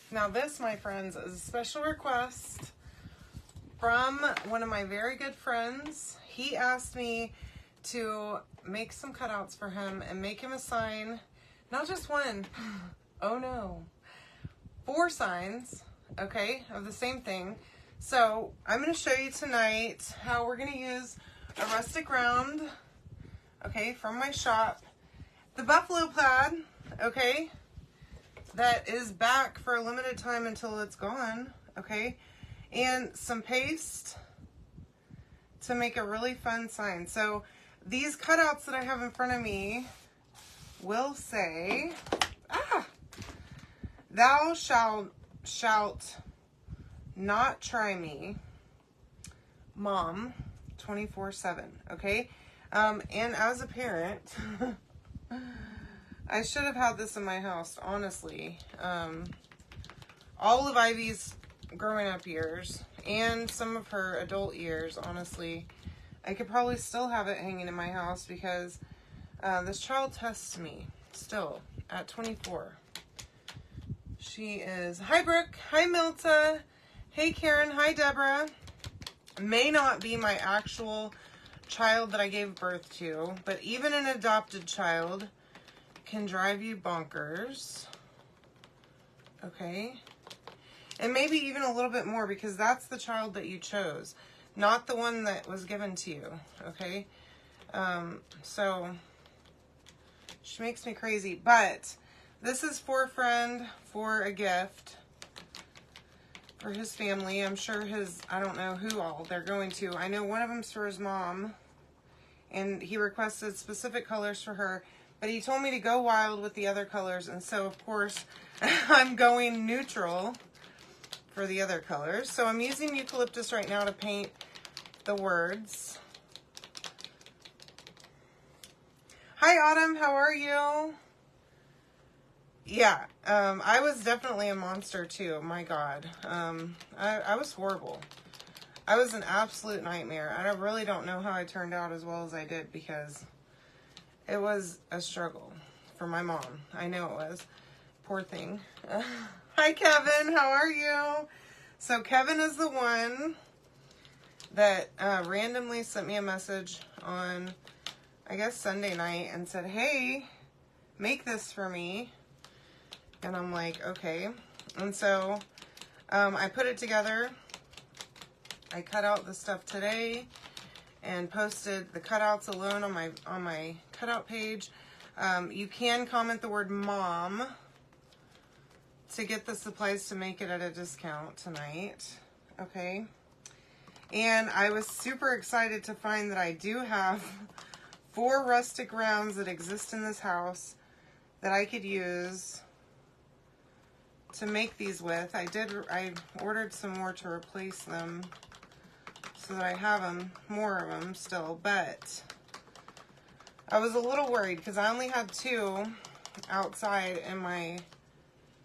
Now this, my friends, is a special request from one of my very good friends. He asked me to make some cutouts for him and make him a sign. Not just one. Oh no. 4 signs, okay, of the same thing. So I'm going to show you tonight how we're going to use a rustic round, okay, from my shop. The buffalo plaid, okay, that is back for a limited time until it's gone, okay, and some paste to make a really fun sign. So these cutouts that I have in front of me will say, thou shalt not try me, Mom, 24/7, okay? And as a parent, I should have had this in my house, honestly. All of Ivy's growing up years and some of her adult years, honestly, I could probably still have it hanging in my house because this child tests me still at 24. She is, hi Brooke, hi Milta, hey Karen, hi Deborah. May not be my actual child that I gave birth to, but even an adopted child can drive you bonkers, okay? And maybe even a little bit more because that's the child that you chose, not the one that was given to you, okay? So she makes me crazy, but this is for a friend, for a gift, for his family. I'm sure I don't know who all they're going to. I know one of them's for his mom, and he requested specific colors for her, but he told me to go wild with the other colors, and so, of course, I'm going neutral for the other colors. So I'm using eucalyptus right now to paint the words. Hi, Autumn. How are you? Yeah, I was definitely a monster too. My God. I was horrible. I was an absolute nightmare. I really don't know how I turned out as well as I did because it was a struggle for my mom. I know it was. Poor thing. Hi, Kevin. How are you? So Kevin is the one that randomly sent me a message on, I guess, Sunday night and said, hey, make this for me. And I'm like, okay. And so I put it together. I cut out the stuff today and posted the cutouts alone on my cutout page. You can comment the word mom to get the supplies to make it at a discount tonight. Okay. And I was super excited to find that I do have 4 rustic rounds that exist in this house that I could use to make these with. I ordered some more to replace them so that I have more of them still, but I was a little worried because I only had 2 outside in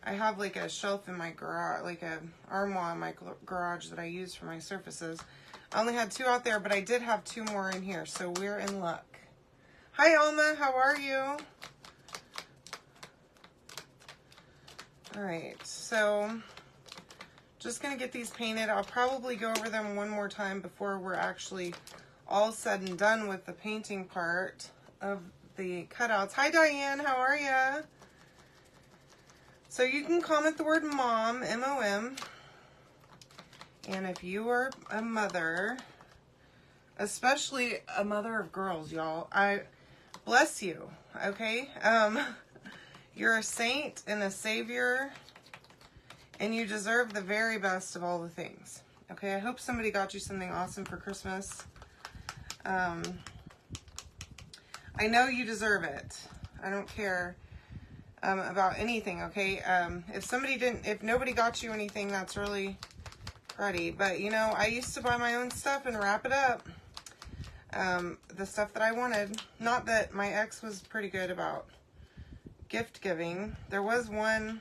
I have like a shelf in my garage, like a armoire in my garage that I use for my surfaces. I only had 2 out there, but I did have 2 more in here, so we're in luck. Hi Alma, how are you? Alright, so just going to get these painted. I'll probably go over them one more time before we're actually all said and done with the painting part of the cutouts. Hi Diane, how are ya? So you can comment the word mom, M-O-M. And if you are a mother, especially a mother of girls, y'all, I bless you, okay? You're a saint and a savior, and you deserve the very best of all the things. Okay, I hope somebody got you something awesome for Christmas. I know you deserve it. I don't care about anything, okay? If nobody got you anything, that's really cruddy. But, you know, I used to buy my own stuff and wrap it up. The stuff that I wanted. Not that my ex was pretty good about gift giving. There was one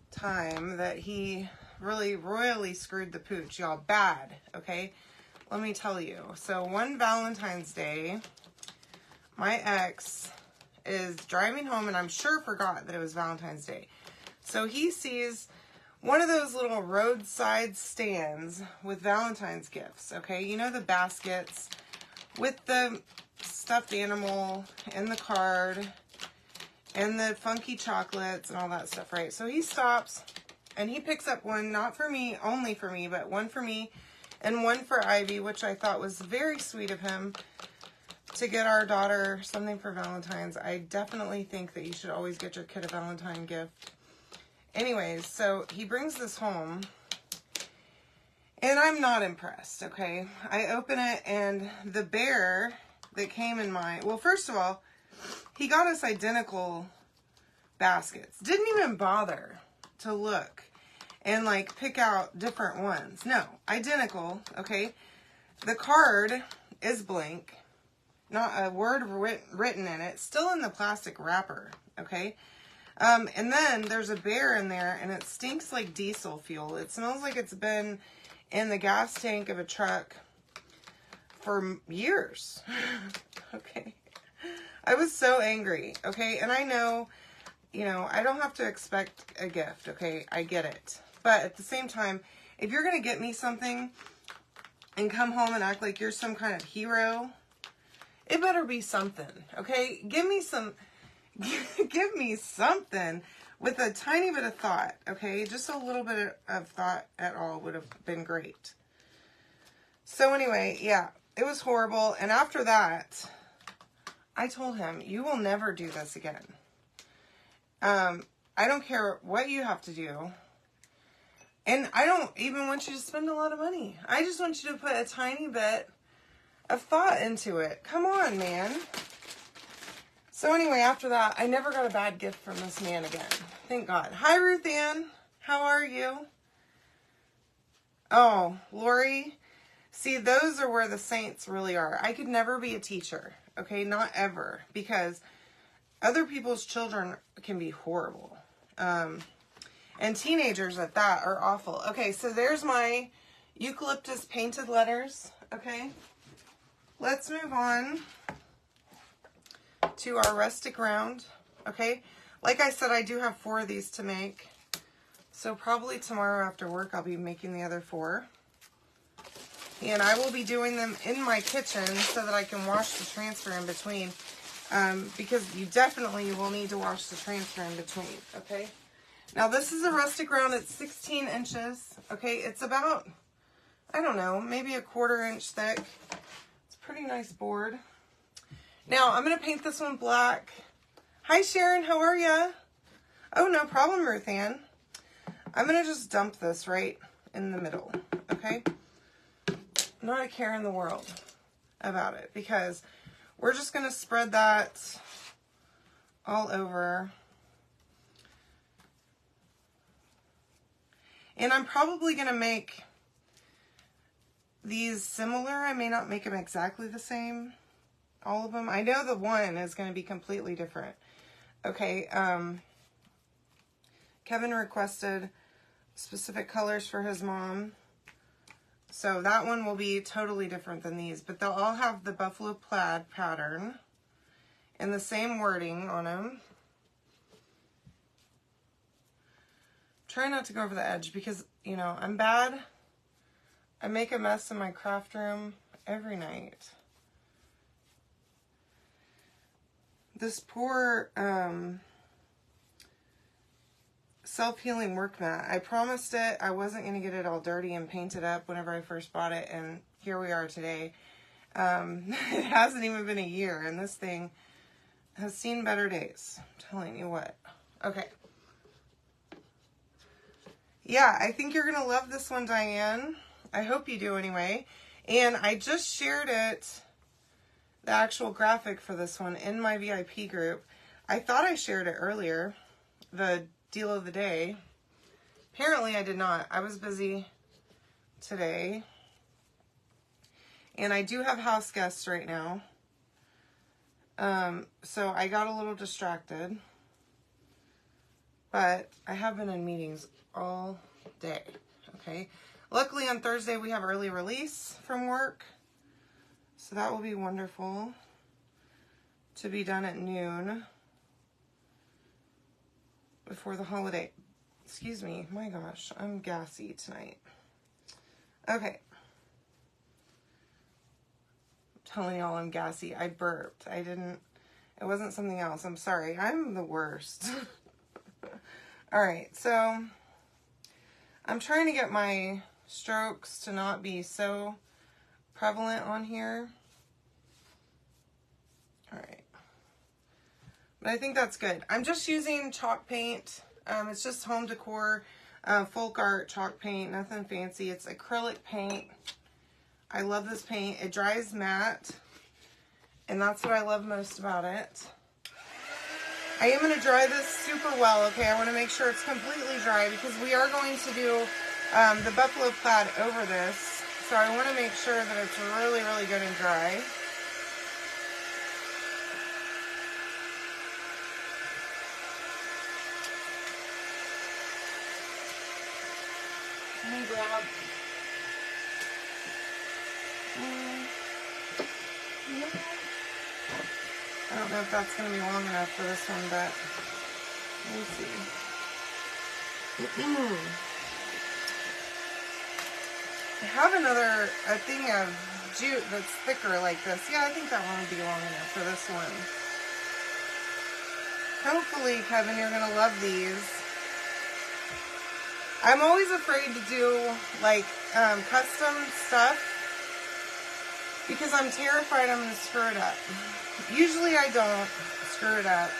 time that he really royally screwed the pooch, y'all, bad, okay? Let me tell you. So one Valentine's Day, my ex is driving home and I'm sure forgot that it was Valentine's Day. So he sees one of those little roadside stands with Valentine's gifts, okay? You know, the baskets with the stuffed animal and the card and the funky chocolates and all that stuff, right? So he stops and he picks up one, not for me, only for me, but one for me and one for Ivy, which I thought was very sweet of him to get our daughter something for Valentine's. I definitely think that you should always get your kid a Valentine gift. Anyways, so he brings this home, and I'm not impressed, okay? I open it, and the bear that came in my... Well, first of all, he got us identical baskets. Didn't even bother to look and, like, pick out different ones. No, identical, okay? The card is blank. Not a word written in it. Still in the plastic wrapper, okay? And then there's a bear in there, and it stinks like diesel fuel. It smells like it's been in the gas tank of a truck for years. Okay. I was so angry, okay? And I know, you know, I don't have to expect a gift, okay? I get it. But at the same time, if you're going to get me something and come home and act like you're some kind of hero, it better be something, okay? Give me something with a tiny bit of thought, okay? Just a little bit of thought at all would have been great. So anyway, yeah, it was horrible. And after that, I told him, you will never do this again. I don't care what you have to do. And I don't even want you to spend a lot of money. I just want you to put a tiny bit of thought into it. Come on, man. So anyway, after that, I never got a bad gift from this man again. Thank God. Hi, Ruth Ann. How are you? Oh, Lori. See, those are where the saints really are. I could never be a teacher. Okay, not ever. Because other people's children can be horrible. And teenagers at that are awful. Okay, so there's my eucalyptus painted letters. Okay. Let's move on to our rustic round, okay? Like I said, I do have 4 of these to make. So probably tomorrow after work, I'll be making the other 4. And I will be doing them in my kitchen so that I can wash the transfer in between. Because you definitely will need to wash the transfer in between, okay? Now, this is a rustic round. It's 16 inches, okay? It's about, I don't know, maybe a 1/4 inch thick. Pretty nice board. Now, I'm going to paint this one black. Hi, Sharon. How are ya? Oh, no problem, Ruth Ann. I'm going to just dump this right in the middle, okay? Not a care in the world about it, because we're just going to spread that all over. And I'm probably going to make these similar. I may not make them exactly the same, all of them. I know the one is going to be completely different. Okay, Kevin requested specific colors for his mom. So that one will be totally different than these, but they'll all have the buffalo plaid pattern and the same wording on them. Try not to go over the edge because, you know, I'm bad. I make a mess in my craft room every night. This poor self-healing work mat. I promised it I wasn't going to get it all dirty and painted up whenever I first bought it, and here we are today. It hasn't even been a year, and this thing has seen better days. I'm telling you what. Okay. Yeah, I think you're going to love this one, Diane. I hope you do anyway. And I just shared it, the actual graphic for this one, in my VIP group. I thought I shared it earlier, the deal of the day. Apparently I did not. I was busy today. And I do have house guests right now. So I got a little distracted. But I have been in meetings all day, okay? Luckily on Thursday we have early release from work. So that will be wonderful to be done at noon before the holiday Excuse me. My gosh, I'm gassy tonight. Okay. I'm telling y'all I'm gassy. I burped. It wasn't something else. I'm sorry. I'm the worst. All right, so I'm trying to get my strokes to not be so prevalent on here. All right. But I think that's good. I'm just using chalk paint. It's just home decor, folk art chalk paint, nothing fancy. It's acrylic paint. I love this paint. It dries matte, and that's what I love most about it. I am going to dry this super well, okay? I want to make sure it's completely dry because we are going to do the buffalo plaid over this. So I want to make sure that it's really, really good and dry. Let me grab. I don't know if that's going to be long enough for this one, but we'll see. I have a thing of jute that's thicker like this. Yeah, I think that one would be long enough for this one. Hopefully, Kevin, you're going to love these. I'm always afraid to do like custom stuff because I'm terrified I'm going to screw it up. Usually I don't screw it up,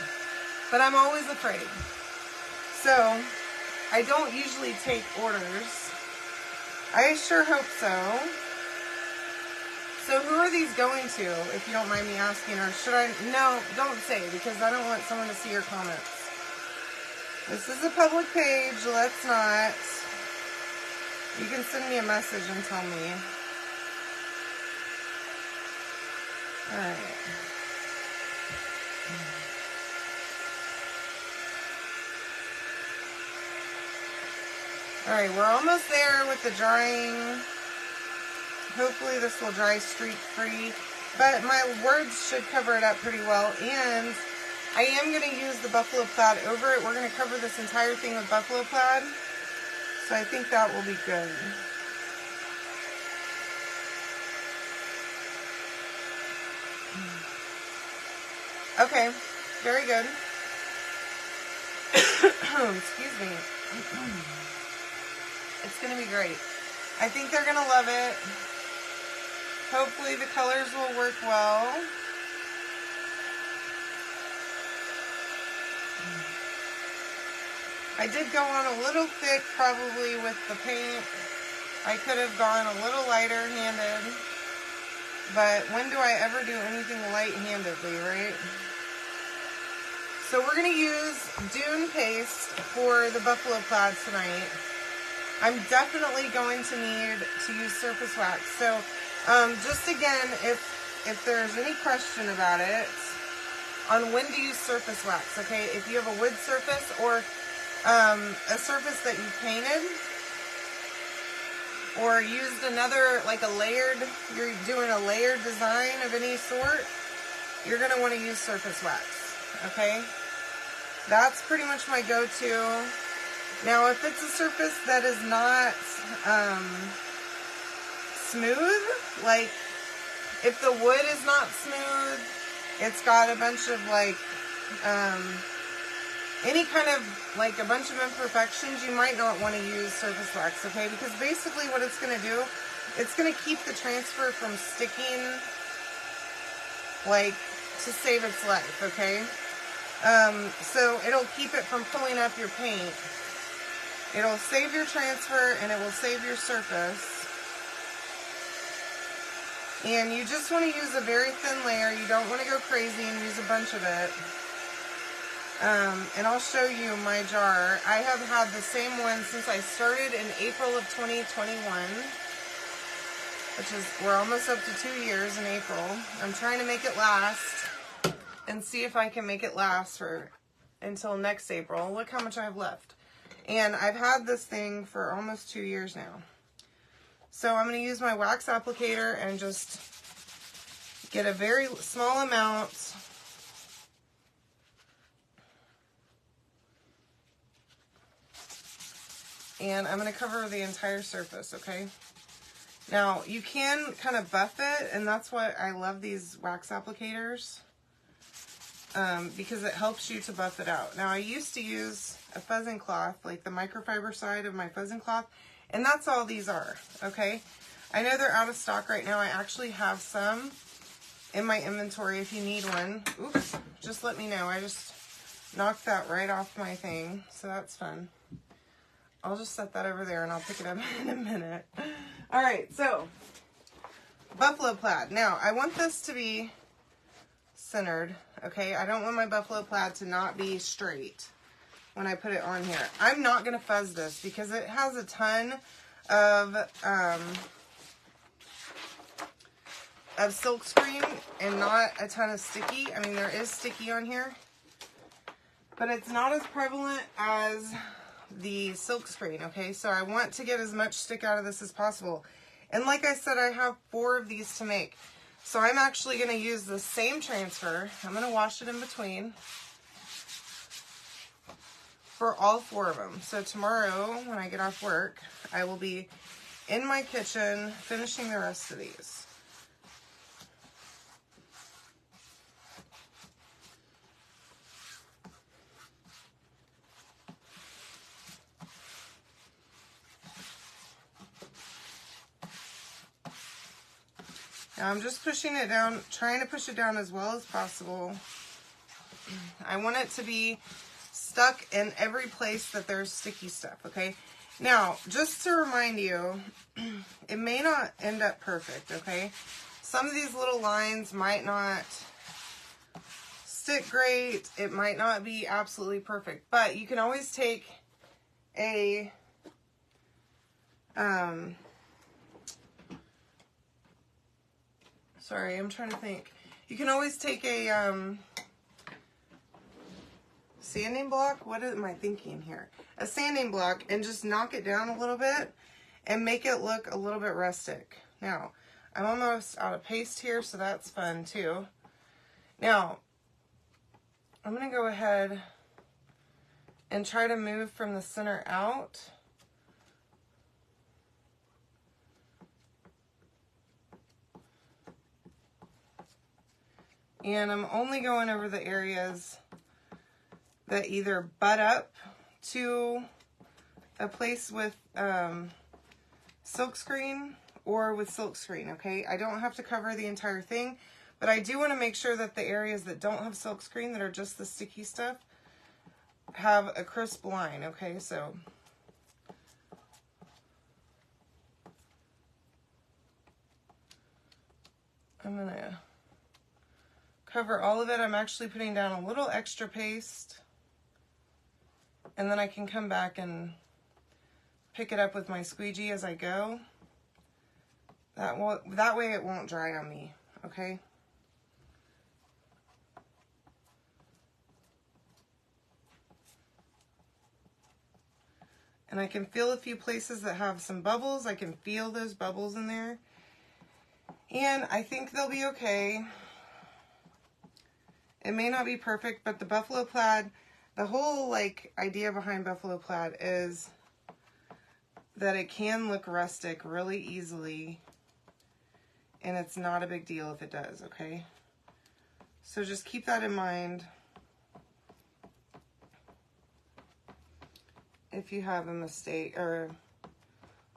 but I'm always afraid. So I don't usually take orders. I sure hope so. So who are these going to, if you don't mind me asking, or should I? No, don't say, because I don't want someone to see your comments. This is a public page, let's not. You can send me a message and tell me. Alright. Alright, we're almost there with the drying. Hopefully this will dry streak free. But my words should cover it up pretty well. And I am going to use the buffalo plaid over it. We're going to cover this entire thing with buffalo plaid. So I think that will be good. Okay, very good. Excuse me. It's going to be great. I think they're going to love it. Hopefully the colors will work well. I did go on a little thick probably with the paint. I could have gone a little lighter handed. But when do I ever do anything light-handedly, right? So we're going to use Dune paste for the buffalo plaid tonight. I'm definitely going to need to use surface wax. So just again, if there's any question about it, on when to use surface wax, okay? If you have a wood surface or a surface that you painted or used another, like a layered, you're doing a layered design of any sort, you're going to want to use surface wax, okay? That's pretty much my go-to. Now, if it's a surface that is not smooth, like if the wood is not smooth, it's got a bunch of like any kind of like a bunch of imperfections, you might not want to use surface wax, okay? Because basically what it's going to do, it's going to keep the transfer from sticking, like, to save its life, okay? So it'll keep it from pulling up your paint. It'll save your transfer and it will save your surface. And you just want to use a very thin layer. You don't want to go crazy and use a bunch of it. And I'll show you my jar. I have had the same one since I started in April of 2021, which is, we're almost up to 2 years in April. I'm trying to make it last and see if I can make it last for until next April. Look how much I have left. And I've had this thing for almost 2 years now. So I'm going to use my wax applicator and just get a very small amount. And I'm going to cover the entire surface, okay? Now, you can kind of buff it, and that's why I love these wax applicators, because it helps you to buff it out. Now, I used to use a fuzzing cloth, like the microfiber side of my fuzzing cloth, and that's all these are, okay? I know they're out of stock right now. I actually have some in my inventory if you need one. Oops, just let me know. I just knocked that right off my thing, so that's fun. I'll just set that over there and I'll pick it up in a minute. All right, so buffalo plaid. Now, I want this to be centered, okay? I don't want my buffalo plaid to not be straight when I put it on here. I'm not going to fuzz this because it has a ton of silk screen and not a ton of sticky. I mean, there is sticky on here, but it's not as prevalent as the silk screen, okay? So I want to get as much stick out of this as possible. And like I said, I have 4 of these to make. So I'm actually going to use the same transfer. I'm going to wash it in between for all 4 of them. So tomorrow when I get off work, I will be in my kitchen finishing the rest of these. Now I'm just pushing it down, trying to push it down as well as possible. I want it to be stuck in every place that there's sticky stuff, okay? Now, just to remind you, it may not end up perfect, okay? Some of these little lines might not stick great. It might not be absolutely perfect, but you can always take a, sorry, I'm trying to think. You can always take a sanding block. What am I thinking here? A sanding block and just knock it down a little bit and make it look a little bit rustic. Now, I'm almost out of paste here, so that's fun too. Now, I'm going to go ahead and try to move from the center out. And I'm only going over the areas that either butt up to a place with silk screen or with silk screen, okay? I don't have to cover the entire thing, but I do want to make sure that the areas that don't have silk screen, that are just the sticky stuff, have a crisp line, okay? So I'm going to cover all of it. I'm actually putting down a little extra paste, and then I can come back and pick it up with my squeegee as I go. That way it won't dry on me, okay? And I can feel a few places that have some bubbles. I can feel those bubbles in there. And I think they'll be okay. It may not be perfect, but the buffalo plaid, the whole idea behind buffalo plaid is that it can look rustic really easily, and it's not a big deal if it does, okay? So just keep that in mind if you have a mistake or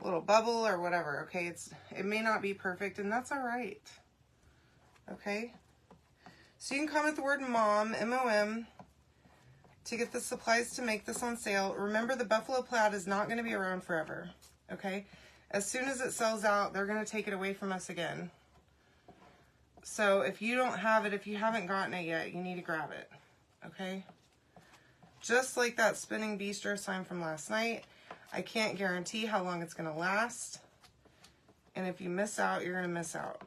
a little bubble or whatever, okay? It may not be perfect, and that's all right, okay? So you can comment the word MOM, M-O-M, to get the supplies to make this on sale. Remember, the buffalo plaid is not going to be around forever, okay? As soon as it sells out, they're going to take it away from us again. So if you don't have it, if you haven't gotten it yet, you need to grab it, okay? Just like that spinning bistro sign from last night, I can't guarantee how long it's going to last. And if you miss out, you're going to miss out.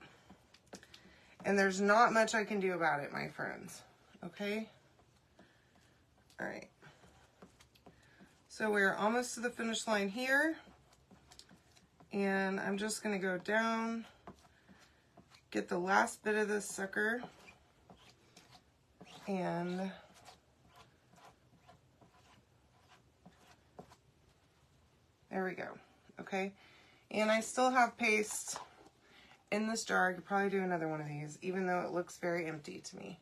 And there's not much I can do about it, my friends. Okay? All right. So we're almost to the finish line here. And I'm just going to go down, get the last bit of this sucker, and There we go. Okay. And I still have paste in this jar. I could probably do another one of these, even though it looks very empty to me.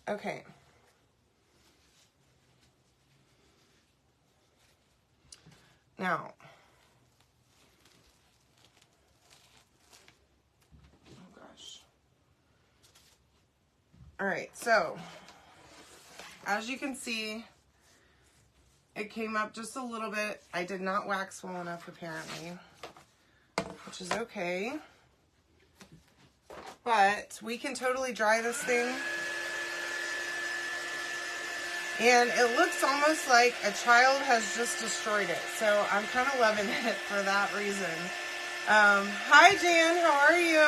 Okay. Now, oh gosh. All right, so as you can see, it came up just a little bit. I did not wax well enough, apparently, which is okay. But we can totally dry this thing. And it looks almost like a child has just destroyed it. So I'm kind of loving it for that reason. Hi, Jan. How are you?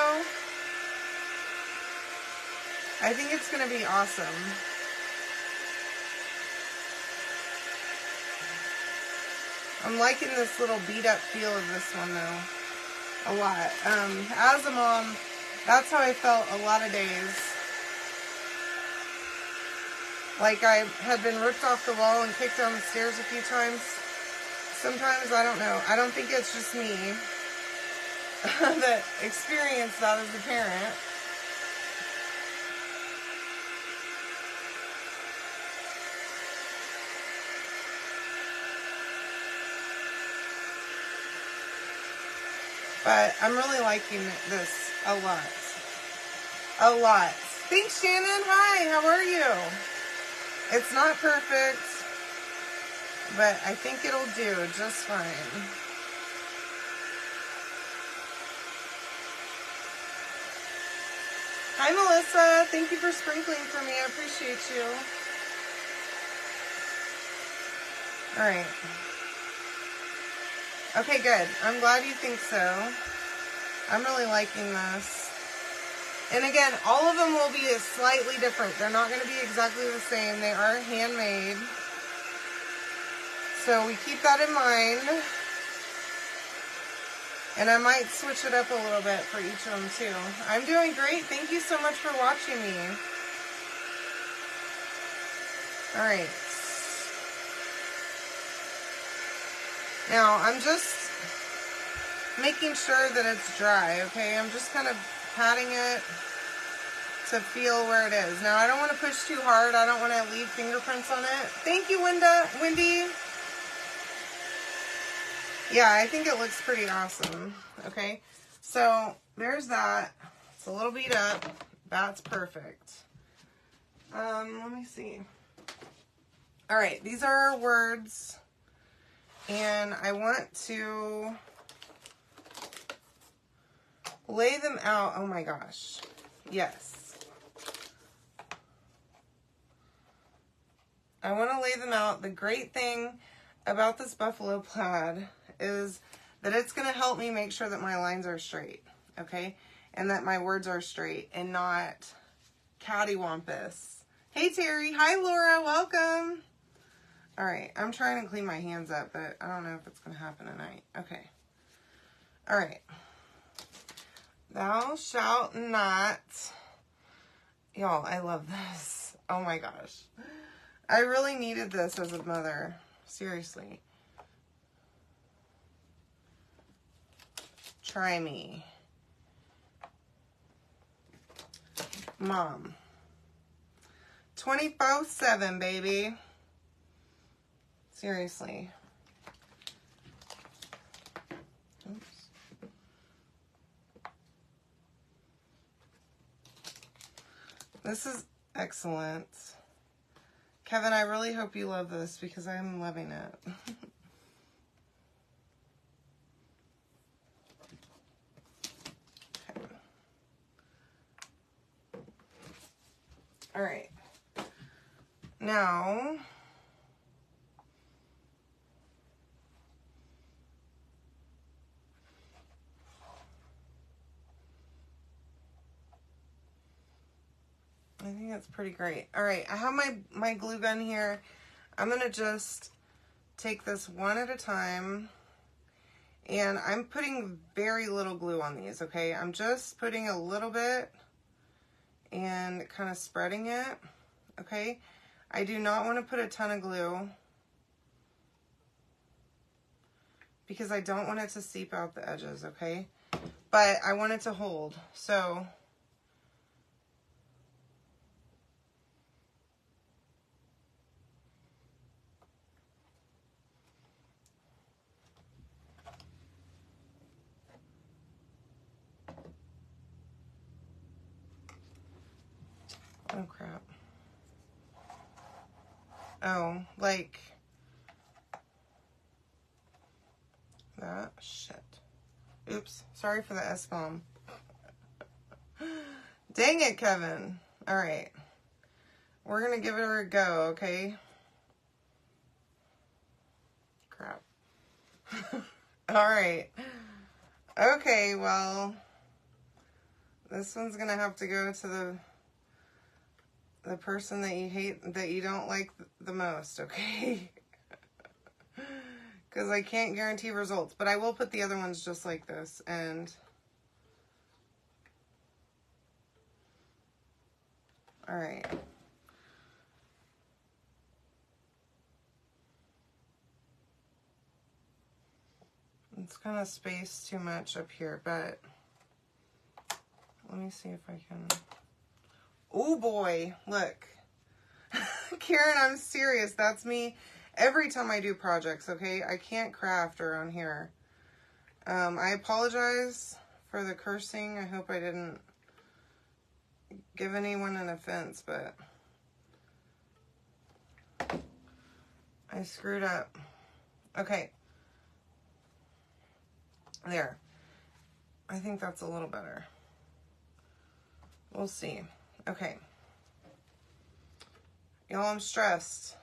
I think it's going to be awesome. I'm liking this little beat up feel of this one though, a lot. As a mom, that's how I felt a lot of days. Like I had been ripped off the wall and kicked down the stairs a few times. Sometimes, I don't know. I don't think it's just me that experienced that as a parent. But I'm really liking this a lot. A lot. Thanks, Shannon. Hi, how are you? It's not perfect, but I think it'll do just fine. Hi, Melissa. Thank you for sprinkling for me. I appreciate you. All right. Okay, good. I'm glad you think so. I'm really liking this. And again, all of them will be slightly different. They're not going to be exactly the same. They are handmade. So we keep that in mind. And I might switch it up a little bit for each of them too. I'm doing great. Thank you so much for watching me. All right. Now, I'm just making sure that it's dry, okay? I'm just kind of patting it to feel where it is. Now, I don't want to push too hard. I don't want to leave fingerprints on it. Thank you, Wendy. Yeah, I think it looks pretty awesome, okay? So, there's that. It's a little beat up. That's perfect. Let me see. All right, these are our words. And I want to lay them out. Oh my gosh. Yes. I want to lay them out. The great thing about this buffalo plaid is that it's going to help me make sure that my lines are straight. Okay? And that my words are straight and not cattywampus. Hey Terry. Hi Laura. Welcome. All right, I'm trying to clean my hands up, but I don't know if it's going to happen tonight. Okay. All right. Thou shalt not. Y'all, I love this. Oh my gosh. I really needed this as a mother. Seriously. Try me. Mom. 24/7, baby. Seriously. Oops. This is excellent. Kevin, I really hope you love this because I'm loving it. Okay. All right. Now, I think that's pretty great. All right, I have my glue gun here. I'm going to just take this one at a time. And I'm putting very little glue on these, okay? I'm just putting a little bit and kind of spreading it, okay? I do not want to put a ton of glue because I don't want it to seep out the edges, okay? But I want it to hold, so... Oh, crap. Oh, like... that? Shit. Oops. Sorry for the S-bomb. Dang it, Kevin. Alright. We're gonna give it a go, okay? Crap. Alright. Okay, well... this one's gonna have to go to the person that you hate, that you don't like the most, okay? Because I can't guarantee results, but I will put the other ones just like this, and... alright. It's kind of spaced too much up here, but... let me see if I can... oh boy, look. Karen, I'm serious. That's me every time I do projects, okay? I can't craft around here. I apologize for the cursing. I hope I didn't give anyone an offense, but I screwed up. Okay. There. I think that's a little better. We'll see. Okay. Y'all, I'm stressed.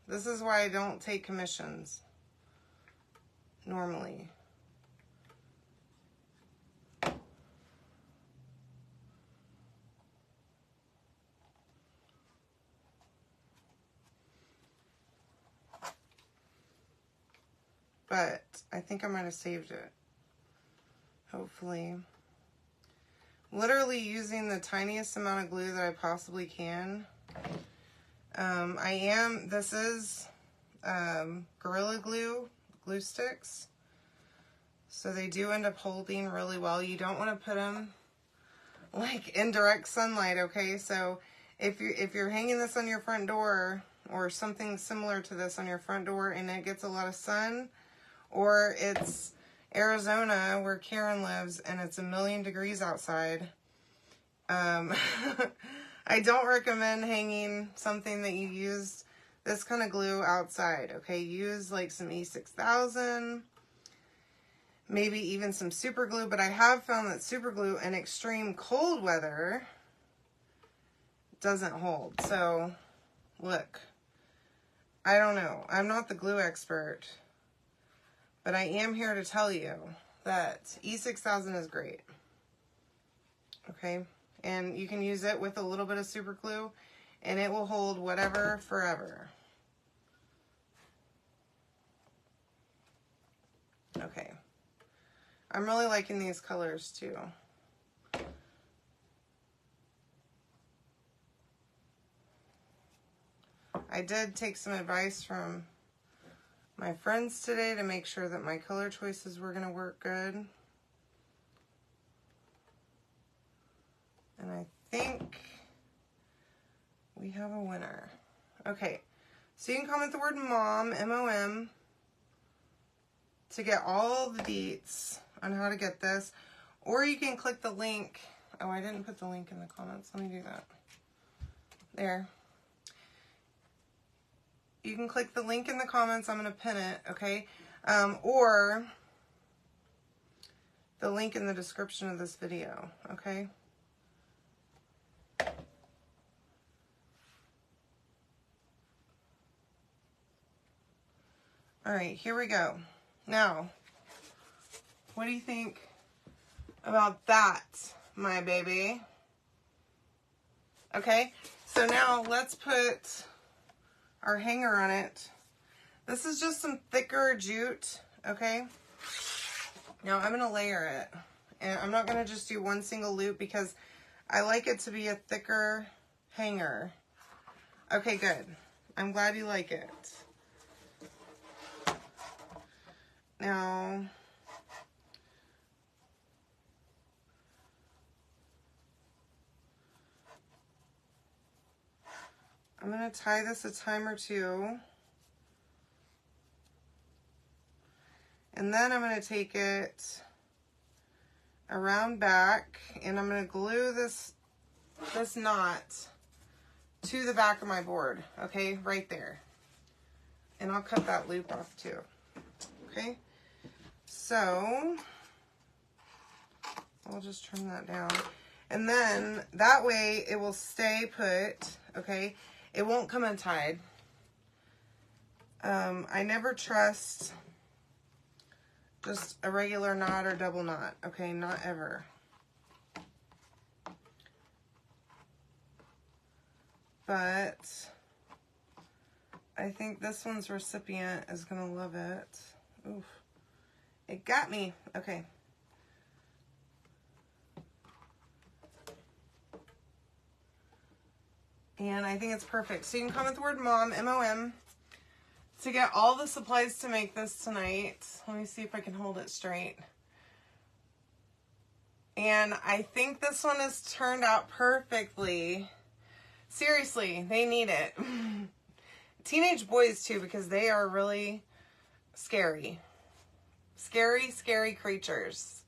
This is why I don't take commissions. Normally. But I think I might have saved it. Hopefully. Literally using the tiniest amount of glue that I possibly can. This is Gorilla Glue sticks. So they do end up holding really well. You don't want to put them like in direct sunlight, okay? So if you're hanging this on your front door or something similar to this on your front door and it gets a lot of sun, or it's Arizona where Karen lives and it's 1,000,000 degrees outside, I don't recommend hanging something that you used this kind of glue outside, okay? Use like some E6000, maybe even some super glue, but I have found that super glue in extreme cold weather doesn't hold. So, look, I don't know. I'm not the glue expert, but I am here to tell you that E6000 is great, okay? And you can use it with a little bit of super glue, and it will hold whatever forever. Okay. I'm really liking these colors too. I did take some advice from my friends today to make sure that my color choices were going to work good. And I think we have a winner. Okay, so you can comment the word MOM, M-O-M, to get all the deets on how to get this. Or you can click the link. Oh, I didn't put the link in the comments. Let me do that. There. You can click the link in the comments. I'm going to pin it, okay? Or the link in the description of this video, okay? All right, here we go. Now, what do you think about that, my baby? Okay, so now let's put our hanger on it. This is just some thicker jute, okay? Now I'm gonna layer it. And I'm not gonna just do one single loop because I like it to be a thicker hanger. Okay, good. I'm glad you like it. Now, I'm going to tie this a time or two. And then I'm going to take it around back and I'm going to glue this knot to the back of my board. Okay, right there. And I'll cut that loop off too. Okay, so I'll just trim that down. And then that way it will stay put, okay? It won't come untied. I never trust just a regular knot or double knot, okay? Not ever. But I think this one's recipient is gonna love it. Oof. It got me. Okay. And I think it's perfect. So you can comment the word mom, M-O-M, to get all the supplies to make this tonight. Let me see if I can hold it straight. And I think this one has turned out perfectly. Seriously, they need it. Teenage boys too, because they are really scary. Scary, scary creatures.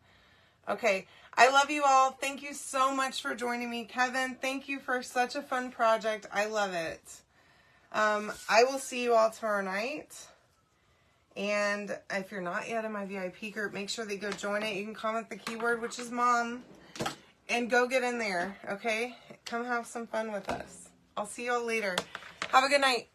Okay, I love you all. Thank you so much for joining me. Kevin, thank you for such a fun project. I love it. I will see you all tomorrow night. And if you're not yet in my VIP group, make sure that you go join it. You can comment the keyword, which is mom, and go get in there, okay? Come have some fun with us. I'll see you all later. Have a good night.